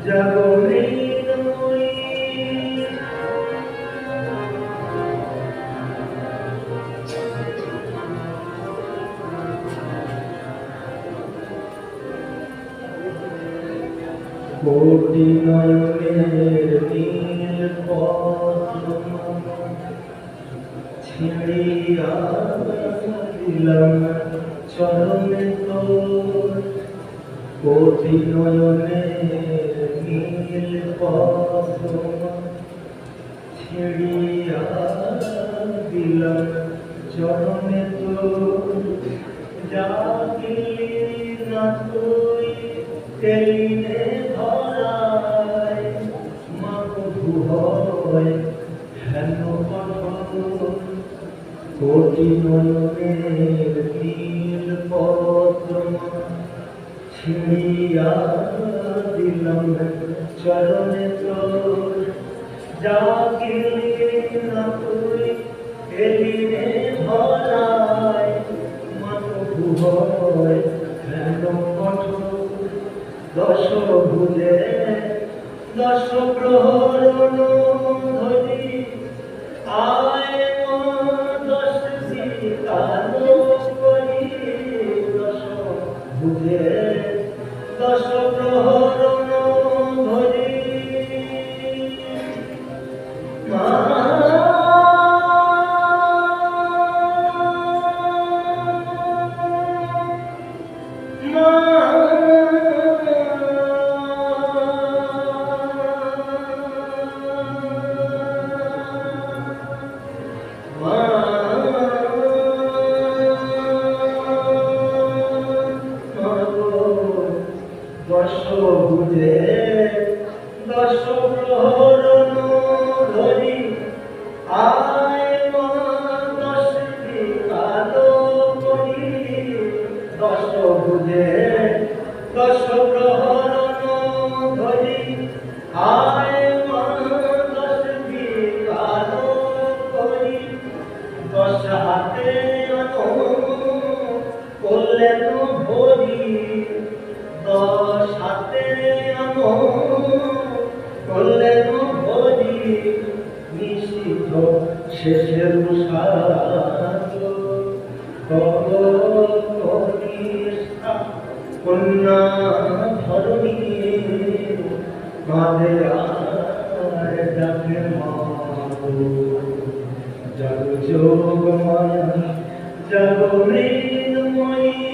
জগমৃন্ময়ী কোটি নয়নের নীল পদ্ম ছিড়িয়া দিলাম চরণে তোর। কোটি নয়নের নীল পদ্ম ছিড়িয়া দিলাম চরণে তোর। জাগিলি না তুই তেলিনে ধরায় মাগো হয় হেন কঠোর। কোটি নয়নের নীল পদ্ম ছিড়িয়া দিলাম চরণে তোর। জাগিলি না তুই এলিনে ধরায় মাগো হয় হেন কঠোর। দশ ভুজে দশ প্রহরণ ধরি আয় দশ শিকালো করি। দশ ভুজে দশ প্রহরণ ধরি মা দশ ভুজে দশ প্রহরণ ধরি আয় দশ আলো করি। দশ ভুজে দশ প্রহরণ ধরি আয় দশ আলো করি। দশ হাতে করলেন ভরি দশ হাতে করলেন ভরি। নিষিদ্ধ শেষের কন্যা ধরণী কাঁদে আর ডাকে জগ যোগ মায়া জগ মৃন্ময়ী।